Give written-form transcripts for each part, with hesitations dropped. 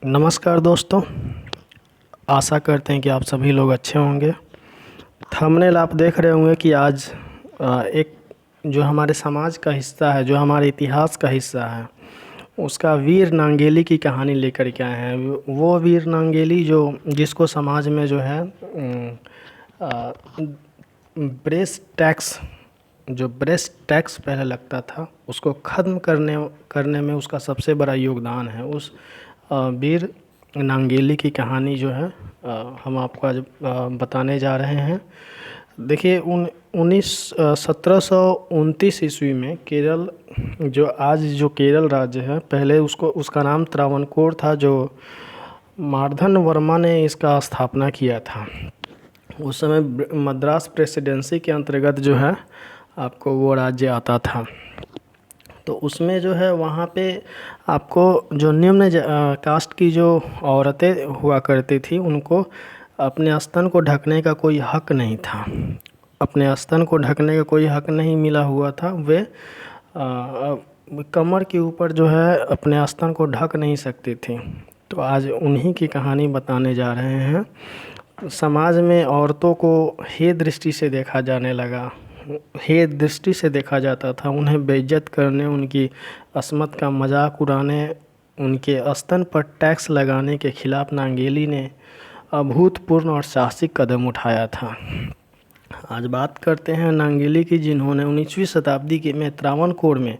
नमस्कार दोस्तों। आशा करते हैं कि आप सभी लोग अच्छे होंगे। थंबनेल आप देख रहे होंगे कि आज एक जो हमारे समाज का हिस्सा है, जो हमारे इतिहास का हिस्सा है, उसका वीर नांगेली की कहानी लेकर के आए हैं। वो वीर नांगेली जो जिसको समाज में जो है ब्रेस्ट टैक्स पहले लगता था, उसको ख़त्म करने में उसका सबसे बड़ा योगदान है। उस वीर नांगेली की कहानी जो है हम आपको आज बताने जा रहे हैं। देखिए 1729 ईस्वी में केरल, जो केरल राज्य है, पहले उसका नाम त्रावणकोर था, जो मार्धन वर्मा ने इसका स्थापना किया था। उस समय मद्रास प्रेसिडेंसी के अंतर्गत जो है आपको वो राज्य आता था। तो उसमें जो है वहाँ पे आपको जो निम्न कास्ट की जो औरतें हुआ करती थी, उनको अपने स्तन को ढकने का कोई हक नहीं था। अपने स्तन को ढकने का कोई हक नहीं मिला हुआ था। वे कमर के ऊपर जो है अपने स्तन को ढक नहीं सकती थी। तो आज उन्हीं की कहानी बताने जा रहे हैं। समाज में औरतों को हे दृष्टि से देखा जाने लगा, हे दृष्टि से देखा जाता था। उन्हें बेइज्जत करने, उनकी अस्मत का मजाक उड़ाने, उनके स्तन पर टैक्स लगाने के खिलाफ नांगेली ने अभूतपूर्व और साहसिक कदम उठाया था। आज बात करते हैं नांगेली की, जिन्होंने 19वीं शताब्दी के में त्रावणकोर में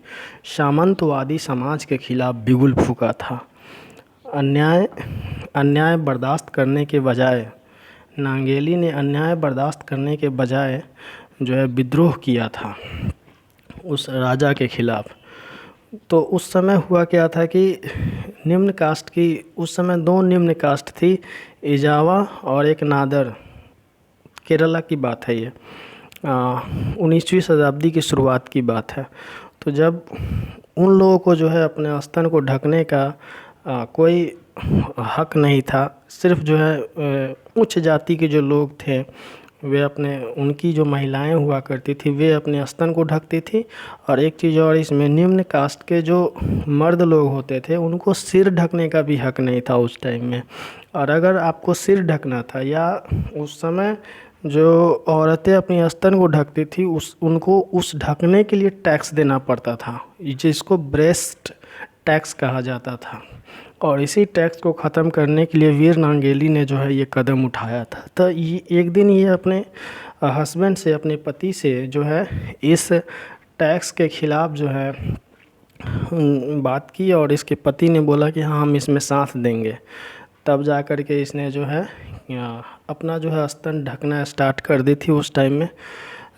सामंतवादी समाज के खिलाफ बिगुल फूंका था। अन्याय बर्दाश्त करने के बजाय नांगेली ने अन्याय बर्दाश्त करने के बजाय जो है विद्रोह किया था उस राजा के खिलाफ। तो उस समय हुआ क्या था कि निम्न कास्ट की, उस समय दो निम्न कास्ट थी, इजावा और एक नादर। केरला की बात है ये, 19वीं शताब्दी की शुरुआत की बात है। तो जब उन लोगों को जो है अपने स्तन को ढकने का कोई हक नहीं था, सिर्फ जो है उच्च जाति के जो लोग थे, वे उनकी जो महिलाएं हुआ करती थी, वे अपने स्तन को ढकती थी। और एक चीज़ और, इसमें निम्न कास्ट के जो मर्द लोग होते थे, उनको सिर ढकने का भी हक नहीं था उस टाइम में। और अगर आपको सिर ढकना था, या उस समय जो औरतें अपनी स्तन को ढकती थी, उनको उस ढकने के लिए टैक्स देना पड़ता था, जिसको ब्रेस्ट टैक्स कहा जाता था। और इसी टैक्स को ख़त्म करने के लिए वीर नांगेली ने जो है ये कदम उठाया था। तो ये एक दिन ये अपने हस्बैंड से, अपने पति से जो है इस टैक्स के ख़िलाफ़ जो है बात की, और इसके पति ने बोला कि हाँ, हम इसमें साथ देंगे। तब जा कर के इसने जो है अपना जो है स्तन ढकना स्टार्ट कर दी थी। उस टाइम में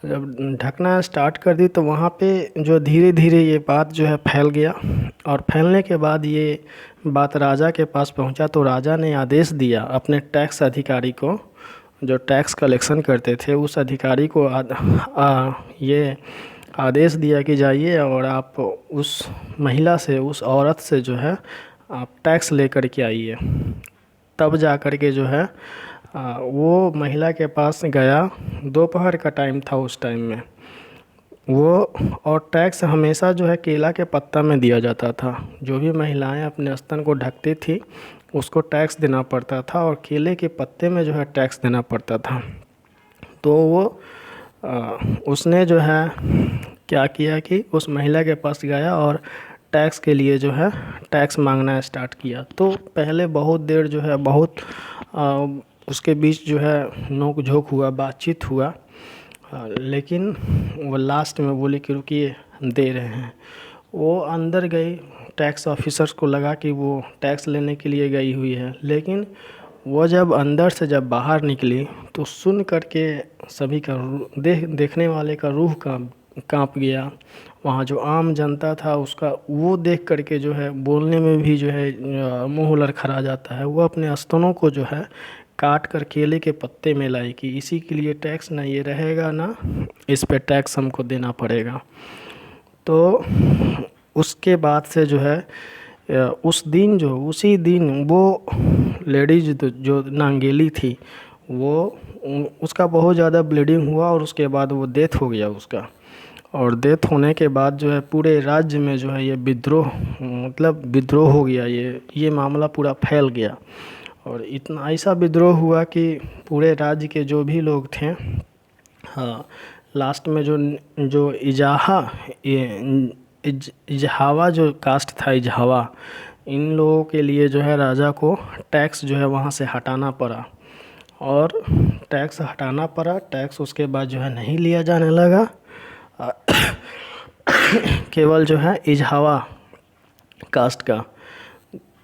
जब ढकना स्टार्ट कर दी, तो वहाँ पे जो धीरे धीरे ये बात जो है फैल गया। और फैलने के बाद ये बात राजा के पास पहुँचा, तो राजा ने आदेश दिया अपने टैक्स अधिकारी को, जो टैक्स कलेक्शन करते थे, उस अधिकारी को ये आदेश दिया कि जाइए और आप उस महिला से, उस औरत से जो है आप टैक्स लेकर के आइए। तब जा कर के जो है वो महिला के पास गया। दोपहर का टाइम था उस टाइम में वो। और टैक्स हमेशा जो है केला के पत्ता में दिया जाता था। जो भी महिलाएं अपने स्तन को ढकती थी, उसको टैक्स देना पड़ता था, और केले के पत्ते में जो है टैक्स देना पड़ता था। तो वो उसने जो है क्या किया कि उस महिला के पास गया और टैक्स के लिए जो है टैक्स मांगना स्टार्ट किया। तो पहले बहुत देर जो है उसके बीच जो है नोक झोंक हुआ, बातचीत हुआ, लेकिन वो लास्ट में बोले कि रुकिए, दे रहे हैं। वो अंदर गई, टैक्स ऑफिसर्स को लगा कि वो टैक्स लेने के लिए गई हुई है, लेकिन वो जब अंदर से जब बाहर निकली, तो सुन करके सभी का देखने वाले का रूह कांप गया। वहाँ जो आम जनता था, उसका वो देख करके जो है बोलने में भी जो है मुँह लड़खड़ा जाता है। वो अपने स्तनों को जो है काट कर केले के पत्ते में लाई कि इसी के लिए टैक्स ना ये रहेगा, ना इस पे टैक्स हमको देना पड़ेगा। तो उसके बाद से जो है उसी दिन वो लेडीज जो नांगेली थी, वो उसका बहुत ज़्यादा ब्लीडिंग हुआ, और उसके बाद वो डेथ हो गया उसका। और डेथ होने के बाद जो है पूरे राज्य में जो है ये विद्रोह, मतलब विद्रोह हो गया, ये मामला पूरा फैल गया। और इतना ऐसा विद्रोह हुआ कि पूरे राज्य के जो भी लोग थे, हाँ, लास्ट में जो जो इजाहा इजहावा जो कास्ट था, इजहावा, इन लोगों के लिए जो है राजा को टैक्स जो है वहाँ से हटाना पड़ा। और टैक्स हटाना पड़ा, टैक्स उसके बाद जो है नहीं लिया जाने लगा। केवल जो है इजहावा कास्ट का।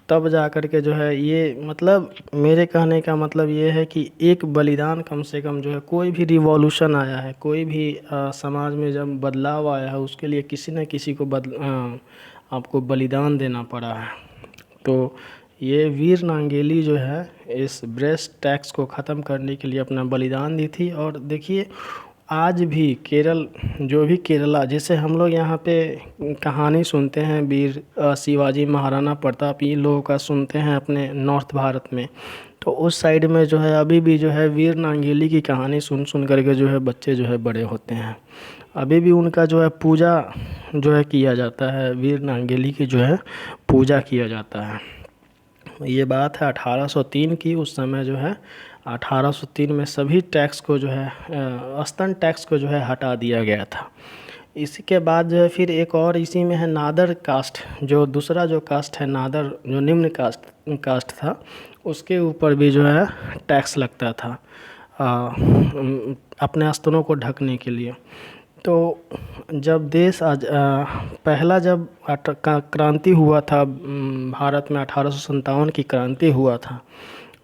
तब जा कर के जो है ये, मतलब मेरे कहने का मतलब ये है कि एक बलिदान कम से कम जो है, कोई भी रिवॉल्यूशन आया है, कोई भी समाज में जब बदलाव आया है, उसके लिए किसी न किसी को आपको बलिदान देना पड़ा है। तो ये वीर नांगेली जो है इस ब्रेस्ट टैक्स को ख़त्म करने के लिए अपना बलिदान दी थी। और देखिए आज भी केरल, जो भी केरला, जैसे हम लोग यहाँ पे कहानी सुनते हैं वीर शिवाजी, महाराणा प्रताप, इन लोगों का सुनते हैं अपने नॉर्थ भारत में, तो उस साइड में जो है अभी भी जो है वीर नांगेली की कहानी सुन सुन करके जो है बच्चे जो है बड़े होते हैं। अभी भी उनका जो है पूजा जो है किया जाता है, वीर नांगेली की जो है पूजा किया जाता है। ये बात है 1803 की। उस समय जो है 1803 में सभी टैक्स को जो है स्तन टैक्स को जो है हटा दिया गया था। इसी के बाद जो है फिर एक और इसी में है नादर कास्ट, जो दूसरा जो कास्ट है नादर, जो निम्न कास्ट था, उसके ऊपर भी जो है टैक्स लगता था अपने स्तनों को ढकने के लिए। तो जब देश आज पहला जब क्रांति हुआ था भारत में, 1857 की क्रांति हुआ था,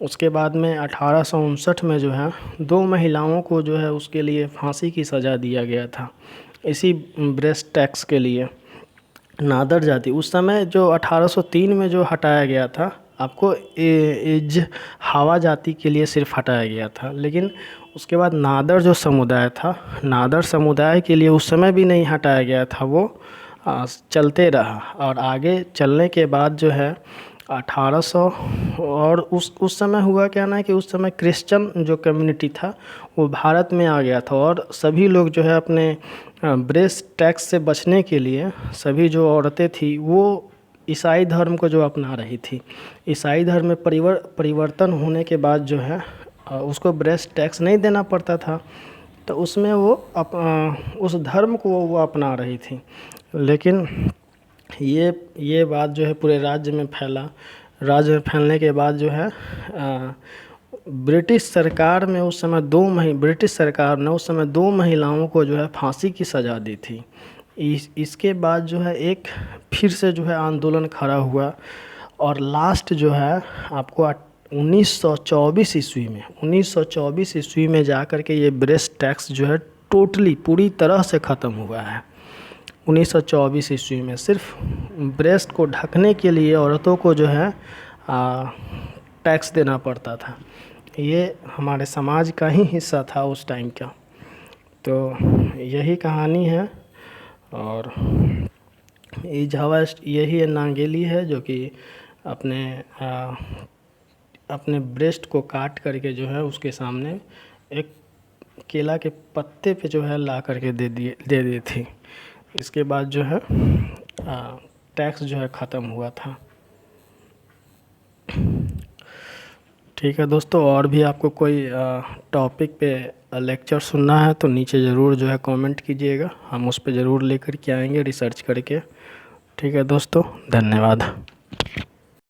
उसके बाद में 1859 में जो है 2 महिलाओं को जो है उसके लिए फांसी की सज़ा दिया गया था, इसी ब्रेस्ट टैक्स के लिए। नादर जाति उस समय जो 1803 में जो हटाया गया था, आपको इजहावा जाति के लिए सिर्फ हटाया गया था। लेकिन उसके बाद नादर जो समुदाय था, नादर समुदाय के लिए उस समय भी नहीं हटाया गया था, वो चलते रहा। और आगे चलने के बाद जो है 1800, और उस समय हुआ क्या ना कि उस समय क्रिश्चियन जो कम्युनिटी था वो भारत में आ गया था। और सभी लोग जो है अपने ब्रेस्ट टैक्स से बचने के लिए, सभी जो औरतें थी वो ईसाई धर्म को जो अपना रही थी। ईसाई धर्म में परिवर्तन होने के बाद जो है उसको ब्रेस्ट टैक्स नहीं देना पड़ता था, तो उसमें वो उस धर्म को वो अपना रही थी। लेकिन ये बात जो है पूरे राज्य में फैला। राज्य में फैलने के बाद जो है ब्रिटिश सरकार में उस समय ब्रिटिश सरकार ने उस समय 2 महिलाओं को जो है फांसी की सज़ा दी थी। इसके बाद जो है एक फिर से जो है आंदोलन खड़ा हुआ, और लास्ट जो है आपको 1924 ईस्वी में जा कर के ये ब्रेस्ट टैक्स जो है टोटली पूरी तरह से ख़त्म हुआ है। 1924 ईस्वी में सिर्फ ब्रेस्ट को ढकने के लिए औरतों को जो है टैक्स देना पड़ता था। ये हमारे समाज का ही हिस्सा था उस टाइम का। तो यही कहानी है। और इजहावा यही नांगेली है जो कि अपने ब्रेस्ट को काट करके जो है उसके सामने एक केला के पत्ते पे जो है ला करके दे दी थी। इसके बाद जो है टैक्स जो है ख़त्म हुआ था। ठीक है दोस्तों, और भी आपको कोई टॉपिक पे लेक्चर सुनना है तो नीचे ज़रूर जो है कमेंट कीजिएगा, हम उस पे ज़रूर लेकर के आएंगे रिसर्च करके। ठीक है दोस्तों, धन्यवाद।